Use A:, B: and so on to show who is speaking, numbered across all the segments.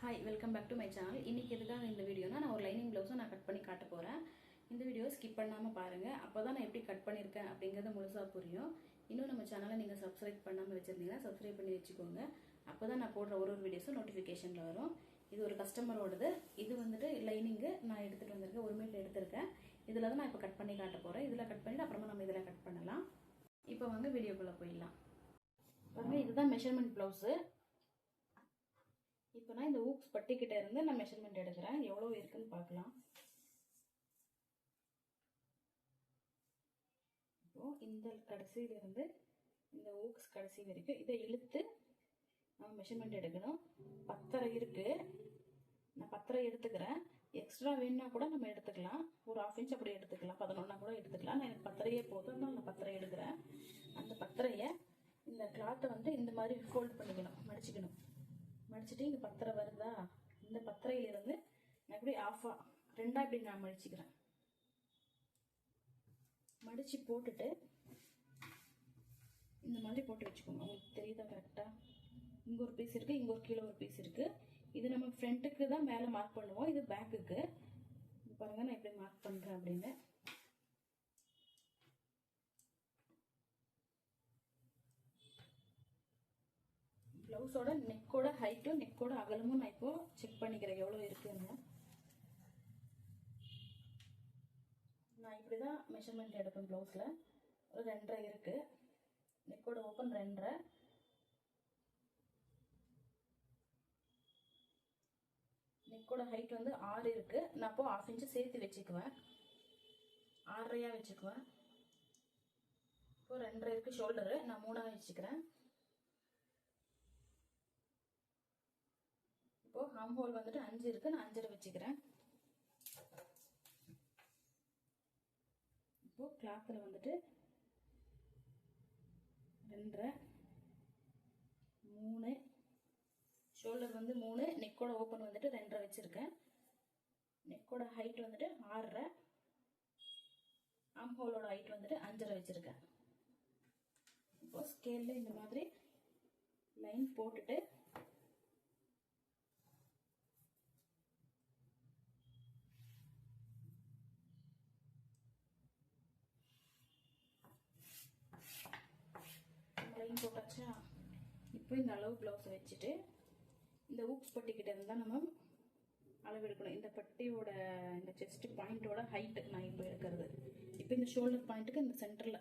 A: Hi, welcome back to my channel. இன்றைக்கி எதுக்காக இந்த வீடியோனா, நான் ஒரு லைனிங் ப்ளவுஸை நான் கட் பண்ணி காட்ட போகிறேன். இந்த வீடியோ ஸ்கிப் பண்ணாமல் பாருங்கள். அப்போ தான் நான் எப்படி கட் பண்ணியிருக்கேன் அப்படிங்கிறது முழுசாக புரியும். இன்னும் நம்ம சேனலை நீங்கள் சப்ஸ்கிரைப் பண்ணாமல் வச்சுருந்தீங்கன்னா சப்ஸ்கிரைப் பண்ணி வச்சுக்கோங்க. அப்போ தான் நான் போடுற ஒரு வீடியோஸும் நோட்டிஃபிகேஷனில் வரும். இது ஒரு கஸ்டமரோடது. இது வந்துட்டு லைனிங்கு நான் எடுத்துகிட்டு வந்திருக்கேன். ஒரு மீட்டர் எடுத்திருக்கேன். இதில் தான் நான் இப்போ கட் பண்ணி காட்ட போகிறேன். இதில் கட் பண்ணிவிட்டு அப்புறமா நம்ம இதில் கட் பண்ணலாம். இப்போ வாங்க வீடியோக்குள்ளே போயிடலாம். பாருங்கள், இதுதான் மெஷர்மெண்ட் ப்ளவுஸு. இப்போ நான் இந்த ஊக்ஸ் பட்டிக்கிட்ட இருந்து நான் மெஷர்மெண்ட் எடுக்கிறேன். எவ்வளோ இருக்குன்னு பார்க்கலாம். இப்போ இந்த கடைசியிலிருந்து இந்த ஊக்ஸ் கடைசி வரைக்கும் இதை இழுத்து நம்ம மெஷர்மெண்ட் எடுக்கணும். 10.5 இருக்கு. நான் 10.5 எடுத்துக்கிறேன். எக்ஸ்ட்ரா வேணும்னா கூட நம்ம எடுத்துக்கலாம். ஒரு 1/2 இன்ச் அப்படி எடுத்துக்கலாம். 11 கூட எடுத்துக்கலாம். நான் எனக்கு 10.5 போதும். நான் 10.5 எடுக்கிறேன். அந்த 10.5 இந்த கிளாத்தை வந்து இந்த மாதிரி ஃபோல்ட் பண்ணிக்கணும், மடிச்சுக்கணும். மடிச்சுட்டு இங்கே 10.5 வருதா, இந்த 10.5லிருந்து நான் இப்படி ரெண்டா இப்படி நான் மடிச்சுக்கிறேன். மடிச்சு போட்டுட்டு இந்த மாதிரி போட்டு வச்சுக்கோங்க. உங்களுக்கு தெரியுதா கரெக்டா? இங்கே ஒரு பீஸ் இருக்கு, இங்கே ஒரு கீழே ஒரு பீஸ் இருக்கு. இது நம்ம ஃப்ரண்ட்டுக்கு தான் மேலே மார்க் பண்ணுவோம், இது பேக்குக்கு. பாருங்க நான் எப்படி மார்க் பண்றேன் அப்படின்னு. ப்ளவுஸோட நெக்கோட ஹைட்டும் நெக்கோட அகலமும் நான் இப்போ செக் பண்ணிக்கிறேன் எவ்வளோ இருக்குன்னு. நான் இப்படி தான் மெஷர்மெண்ட் எடுப்பேன். ப்ளவுஸில் ஒரு 2.5 இருக்கு. நெக்கோட ஓப்பன் 2.5. நெக்கோட ஹைட் வந்து 6 இருக்கு. நான் அப்போ 1/2 இன்ச்சு சேர்த்து வச்சுக்குவேன். 6.5 வச்சுக்குவேன். இப்போ 2.5 இருக்கு ஷோல்டரு. நான் 3 வச்சுக்கிறேன். இப்போ ஹாம் ஹோல் வந்துட்டு 5 இருக்கு. நான் 5.5 வச்சுக்கிறேன். இப்போ கிளாத்தில் வந்துட்டு 2.5, 3, ஷோல்டர் வந்து 3, நெக்கோட ஓப்பன் வந்துட்டு 2.5 வச்சிருக்கேன். நெக்கோட ஹைட் வந்துட்டு 6.5, ஆம் ஹோலோட ஹைட் வந்துட்டு 5.5 வச்சிருக்கேன். இப்போ ஸ்கேல்ல இந்த மாதிரி லைன் போட்டுட்டு லைன் போட்டாச்சா? இப்போ இந்த அளவு ப்ளவுஸை வச்சுட்டு இந்த ஊக்ஸ் பட்டிக்கிட்ட இருந்தால் நம்ம அளவு எடுக்கணும். இந்த பட்டியோட இந்த செஸ்ட் பாயிண்டோட ஹைட்டு நான் இப்போ எடுக்கிறது. இப்போ இந்த ஷோல்டர் பாயிண்ட்டுக்கு இந்த சென்டரில்,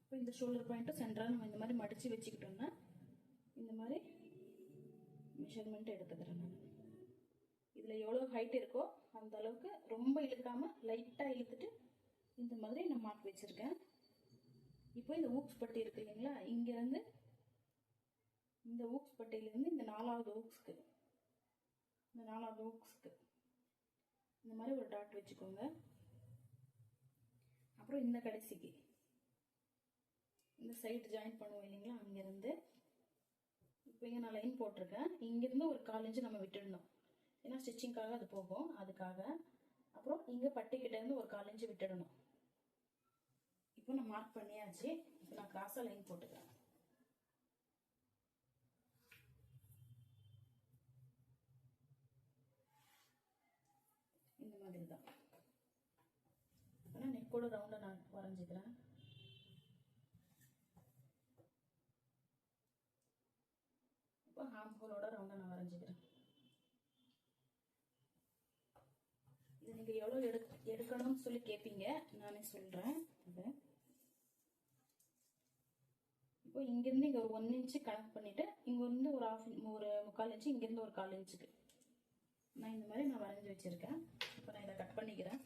A: இப்போ இந்த ஷோல்டர் பாயிண்ட்டு சென்டராக நம்ம இந்த மாதிரி மடித்து வச்சுக்கிட்டோம்னா இந்த மாதிரி மெஷர்மெண்ட் எடுத்துக்கிறேன் நான். இதில் எவ்வளோ ஹைட் இருக்கோ அந்த அளவுக்கு ரொம்ப இழுக்காமல் லைட்டாக இழுத்துட்டு இந்த மாதிரி நான் மார்க் வச்சுருக்கேன். இப்போ இந்த ஊக்ஸ் பட்டி இருக்கு இல்லைங்களா, இங்கேருந்து இந்த ஊக்ஸ் பட்டியிலேருந்து இந்த 4வது ஊக்ஸ்க்கு, இந்த 4வது ஊக்ஸ்க்கு இந்த மாதிரி ஒரு டாட் வச்சுக்கோங்க. அப்புறம் இந்த கடைசிக்கு இந்த சைடு ஜாயின் பண்ணுவோம் இல்லைங்களா, அங்கேருந்து இப்போ இங்கே நான் லைன் போட்டிருக்கேன். இங்கேருந்து ஒரு 1/4 இன்ச்சு நம்ம விட்டுடணும். ஏன்னா ஸ்டிச்சிங்காக அது போகும், அதுக்காக. அப்புறம் இங்கே பட்டிக்கிட்டேருந்து ஒரு 1/4 இன்ச்சு விட்டுடணும். இப்போ நான் மார்க் பண்ணியாச்சு. இப்போ நான் கிராஸாக லைன் போட்டுக்கிறேன். இந்த மாதிரி தான். ஆனால் நெக்கோட ரவுண்டை நான் வரைஞ்சிக்கிறேன். இப்போ ஹாம் ஹோலோட ரவுண்டை நான் வரைஞ்சிக்கிறேன். இது நீங்கள் எவ்வளோ எடுக்கணும்னு சொல்லி கேட்பீங்க, நானே சொல்கிறேன். இது இப்போ இங்கேருந்து இங்கே ஒரு 1 இன்ச்சு கனெக்ட் பண்ணிவிட்டு இங்கேருந்து ஒரு 3/4 இன்ச்சு, இங்கேருந்து ஒரு 1/4 இன்ச்சுக்கு நான் இந்த மாதிரி நான் வரைஞ்சி வச்சுருக்கேன். இப்போ நான் இதை கட் பண்ணிக்கிறேன்.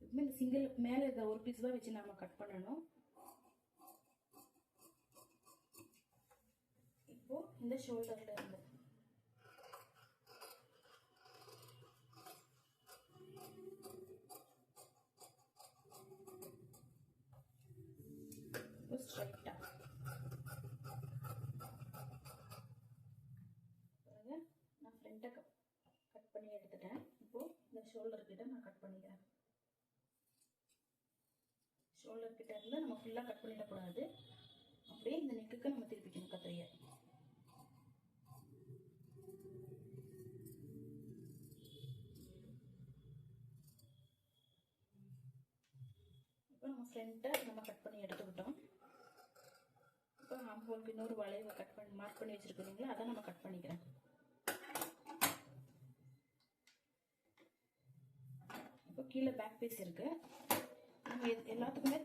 A: இப்போ இந்த சிங்கிள் மேலே இருக்க ஒரு பீஸ் தான் வச்சு நம்ம கட் பண்ணணும். இப்போ இந்த ஷோல்டர்ல இருந்து ஸ்ட்ரைட்டா நான் ஃப்ரண்ட்டை கட் பண்ணி எடுத்துட்டேன். இப்போ இந்த ஷோல்டர் கிட்ட நான் கட் பண்ணிக்கிறேன். ஷோல்டர் கிட்ட இருந்து நம்ம ஃபுல்லாக கட் பண்ணிடக்கூடாது. அப்படியே இந்த நெக்குக்கு நம்ம திருப்பிக்கணும் கத்திரியை. இப்போ நம்ம ஃப்ரண்ட்டை நம்ம கட் பண்ணி எடுத்துக்கிட்டோம். இப்போ ஆம் ஹோலுக்கு இன்னொரு வளைவை கட் பண்ணி மார்க் பண்ணி வச்சுருக்கோம் இல்லைங்களா, அதை நம்ம கட் பண்ணிக்கிறேன். இப்போ கீழே பேக் பீஸ் இருக்கு. நம்ம எல்லாத்துக்குமே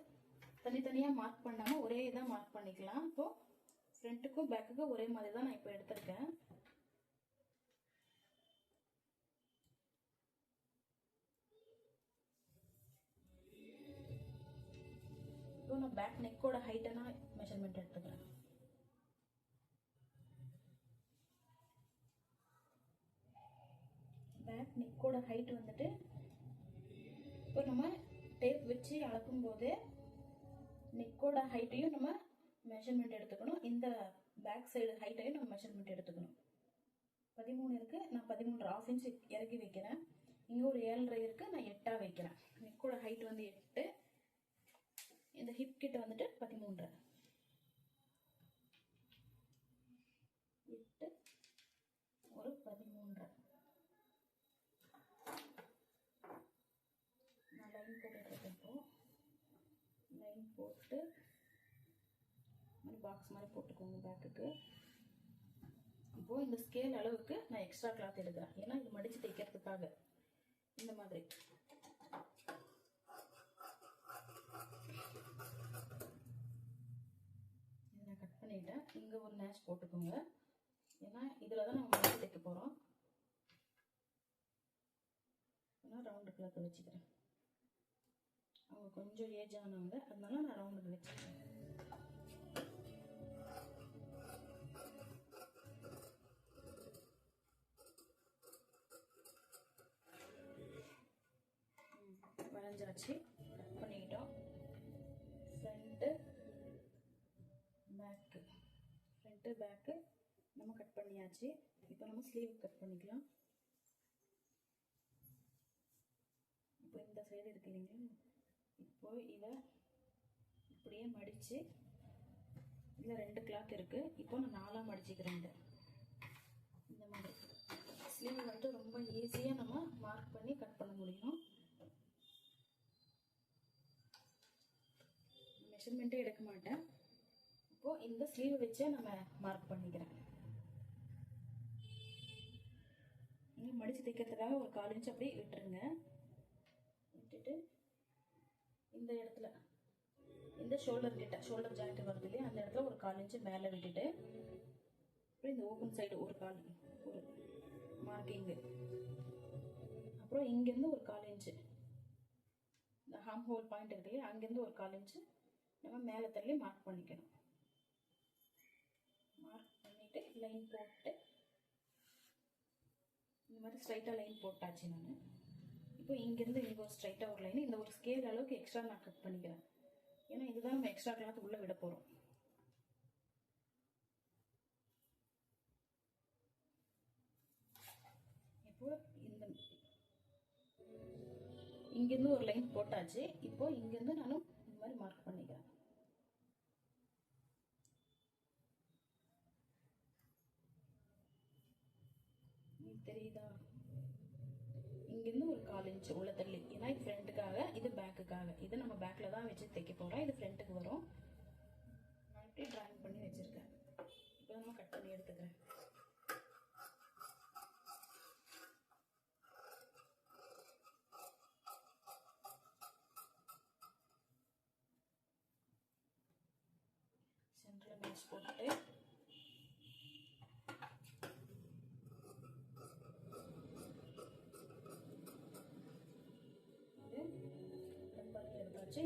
A: தனித்தனியாக மார்க் பண்ணாமல் ஒரே இதாக மார்க் பண்ணிக்கலாம். இப்போ ஃப்ரண்ட்டுக்கும் பேக்குக்கும் ஒரே மாதிரி தான் நான் இப்போ எடுத்திருக்கேன். இப்போ நான் பேக் நெக்கோட ஹைட்டை நான் மெஷர்மெண்ட் எடுத்துக்கிறேன். பேக் நெக்கோட ஹைட் வந்துட்டு இப்போ நம்ம டேப் வச்சு அளக்கும் போது நெக்கோட ஹைட்டையும் நம்ம மெஷர்மெண்ட் எடுத்துக்கணும். இந்த பேக் சைடு ஹைட்டையும் நம்ம மெஷர்மெண்ட் எடுத்துக்கணும். 13 இருக்கு, நான் 13 1/2 இன்ச் இறக்கி வைக்கிறேன். இங்கே ஒரு 7.5 இருக்கு, நான் 8 வைக்கிறேன். நெக்கோட ஹைட் வந்து 8, இந்த ஹிப் கிட்ட வந்துட்டு 13.5. 8 ஒரு 13.5. நான் லைன் போட்டுட்டு இப்போ லைன் போட்டு பாக்ஸ் மாதிரி போட்டுக்கோங்க பேக்குக்கு. இப்போ இந்த ஸ்கேல் அளவுக்கு நான் எக்ஸ்ட்ரா கிளாத் எடுக்கிறேன். ஏன்னா இது மடிச்சு தைக்கிறதுக்காக இந்த மாதிரி. இதை நான் கட் பண்ணிட்டேன். இங்க ஒரு நேச் போட்டுக்கோங்க. ஏன்னா இதுல தான் நம்ம மடிச்சு தைக்க போறோம். நான் ரவுண்டு கிளாத் வச்சுக்கிறேன். அவங்க கொஞ்சம் ஏஜ் ஆனவங்க, அதனால நான் ரவுண்டுக்கு வச்சுக்கிறேன். வரைஞ்சாச்சு, கட் பண்ணிக்கிட்டோம். ஃப்ரண்ட்டு பேக்கு நம்ம கட் பண்ணியாச்சு. இப்போ நம்ம ஸ்லீவ் கட் பண்ணிக்கலாம். இப்போ இந்த சைடு இருக்கு இல்லைங்களா, இப்போ இதை இப்படியே மடித்து, இதில் 2 கிளாத் இருக்குது. இப்போ நான் 4ஆக மடிச்சுக்கிறேன். இந்த மாதிரி ஸ்லீவ் வந்துட்டு ரொம்ப ஈஸியாக நம்ம மார்க் பண்ணி கட் பண்ண முடியும். மெஷர்மெண்ட்டே எடுக்க மாட்டேன். இப்போது இந்த ஸ்லீவ் வச்சே நம்ம மார்க் பண்ணிக்கிறேன். நீங்கள் மடித்து தைக்கிறதுக்காக ஒரு 1/4 இன்ச் அப்படி விட்டுருங்க. விட்டுட்டு இந்த இடத்துல இந்த ஷோல்டர் ஜாயிண்ட் வருது இல்லையா, அந்த இடத்துல ஒரு 1/4 இன்ச் மேலே விட்டுட்டு அப்புறம் இந்த ஓப்பன் சைடு ஒரு மார்க்கிங்கு, அப்புறம் இங்கேருந்து ஒரு 1/4 இன்ச்சு இந்த ஹாம் ஹோல் பாயிண்ட் இருக்கு இல்லையா, அங்கேருந்து ஒரு 1/4 இன்ச்சு நம்ம மேலே தள்ளி மார்க் பண்ணிக்கணும். மார்க் பண்ணிவிட்டு லைன் போட்டு இந்த மாதிரி ஸ்ட்ரைட்டாக லைன் போட்டாச்சு. நான் இப்போ இங்கேருந்து இங்கே ஒரு ஸ்ட்ரைட்டாக ஒரு லைன், இந்த ஒரு ஸ்கேல் அளவுக்கு எக்ஸ்ட்ரா நான் கட் பண்ணிக்கிறேன். ஏன்னா இதுதான் நம்ம எக்ஸ்ட்ரா கிளாத் உள்ளே விட போகிறோம். இப்போ இங்கேருந்து ஒரு லைன் போட்டாச்சு. இப்போ இங்கேருந்து நானும் இந்த மாதிரி மார்க் பண்ணிக்கிறேன். தெரியுதா? இங்கேருந்து ஒரு 1/4 இன்ச் உள்ள தள்ளி, ஏன்னா இது ஃப்ரண்ட்டுக்காக, இது பேக்குக்காக. இது நம்ம பேக்கில் தான் வச்சு தைக்க போகிறோம். இது ஃப்ரண்ட்டுக்கு வரும். நான் இப்படி ட்ராயிங் பண்ணி வச்சுருக்கேன். இப்போ நம்ம கட் பண்ணி எடுத்துக்கிறேன். சென்டரில் மேட்ச் போட்டு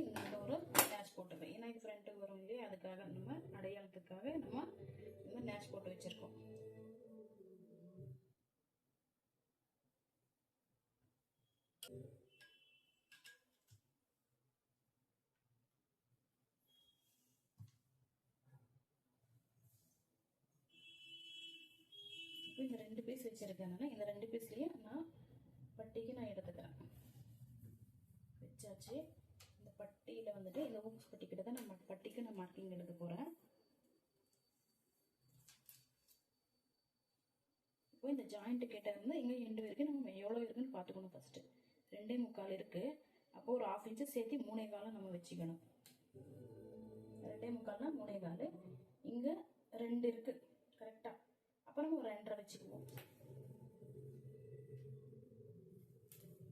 A: இங்கே ஒரு நேஷ் போட்டுப்பேன். ஏன்னா இது ஃப்ரண்ட்டுக்கு வரும் இல்லையா, அதுக்காக நம்ம அடையாளத்துக்காக நம்ம இந்த நேஷ் போட்டு வச்சுருக்கோம். இப்போ இந்த 2 பீஸ் வச்சுருக்கேன்னா இந்த 2 பீஸ்லேயும் நான் பட்டிக்கு நான் எடுத்துக்கிறேன். வச்சாச்சு. இந்த பட்டியில் வந்துட்டு இந்த ஊக்ஸ் பட்டி கிட்ட தான் நம்ம பட்டிக்கு நான் மார்க்கிங் எடுக்க போகிறேன். இப்போ இந்த ஜாயிண்ட் கிட்ட வந்து இங்கே எண்டு வரைக்கும் நம்ம எவ்வளோ இருக்குன்னு பார்த்துக்கணும். ஃபஸ்ட்டு 2.25 இருக்குது. அப்போ ஒரு 1/2 இன்ச்சு சேர்த்து 3.25 நம்ம வச்சுக்கணும். 2.25னா 3.25. இங்கே 2 இருக்குது கரெக்டாக. அப்போ நம்ம ஒரு 2.5 வச்சுக்குவோம்.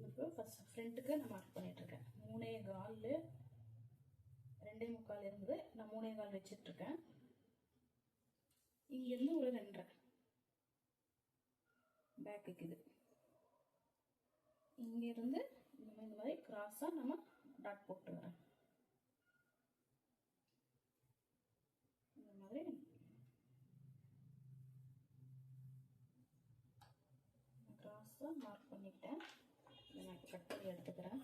A: இப்போ ஃபஸ்ட் ஃப்ரண்ட்டுக்கு நான் மார்க் பண்ணிகிட்ருக்கேன். 3.25 2.25 இருந்து நான் 3.25 வச்சிட்ருக்கேன். இங்கேருந்து ஒரு 2.5 பேக்குக்கு இது. இங்கேருந்து இந்த மாதிரி கிராஸாக நம்ம டாட் போட்டு வரேன். இந்த மாதிரி கிராஸாக மார்க் பண்ணிக்கிட்டேன். இதை நான் கட் பண்ணி எடுத்துக்கிறேன்.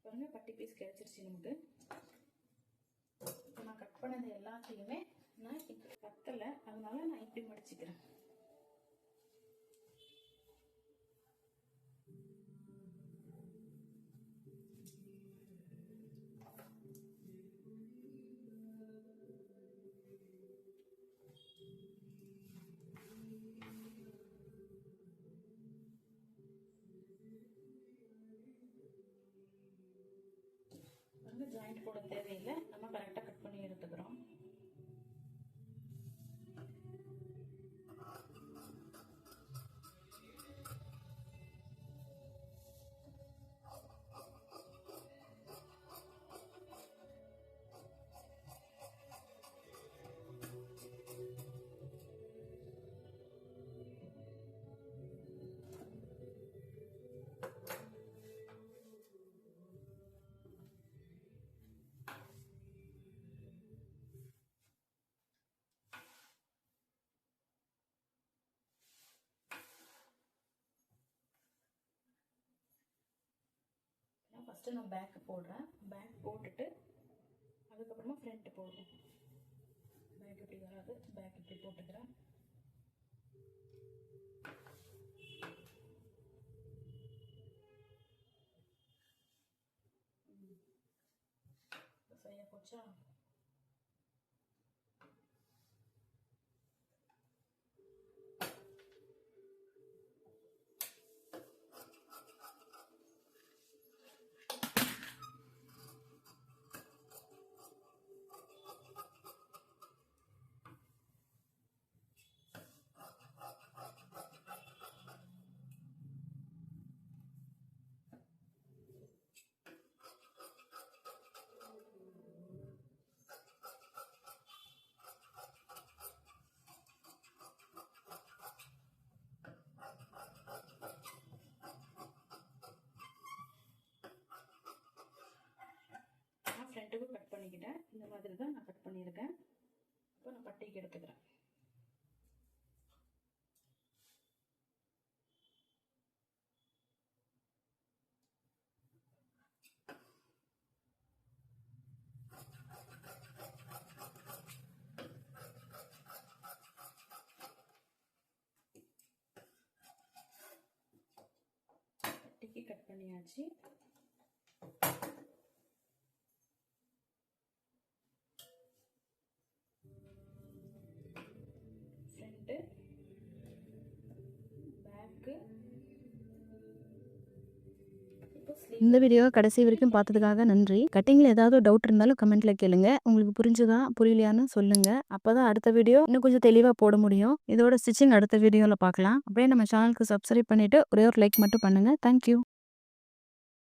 A: பாருங்க, பட்டி பீஸ் கிடைச்சிருச்சு நமக்கு. இப்போ நான் கட் பண்ணது எல்லாத்தையுமே நான் இப்போ பத்தலை, அதனால நான் இப்படி மடிச்சுக்கிறேன். ஜாயிண்ட் போட தேவையில்லை, நம்ம கரெக்டாக கட் பண்ணி எடுத்துக்கிறோம். ஃபஸ்ட்டு நான் பேக்கு போடுறேன். பேக் போட்டுட்டு அதுக்கப்புறமா ஃப்ரண்ட் போடுறேன். பேக் இப்படி வராது, பேக் இப்படி போட்டுக்கிறேன். சரியா போச்சா? ஃப்ரண்ட்டுக்கும் கட் பண்ணிக்கிட்டேன். இந்த மாதிரி தான் நான் கட் பண்ணியிருக்கேன். இப்போ நான் பட்டிக்கு எடுத்துக்கிறேன். பட்டிக்கு கட் பண்ணியாச்சு.
B: இந்த வீடியோ கடைசி வரைக்கும் பார்த்ததுக்காக நன்றி. கட்டிங்கில் ஏதாவது டவுட் இருந்தாலும் கமெண்ட்ல கேளுங்க. உங்களுக்கு புரிஞ்சுதா புரியலையான்னு சொல்லுங்க. அப்பதான் அடுத்த வீடியோ இன்னும் கொஞ்சம் தெளிவா போட முடியும். இதோட ஸ்டிச்சிங் அடுத்த வீடியோல பார்க்கலாம். அப்படியே நம்ம சேனலுக்கு சப்ஸ்கிரைப் பண்ணிட்டு ஒரே ஒரு லைக் மட்டும் பண்ணுங்க. தேங்க்யூ.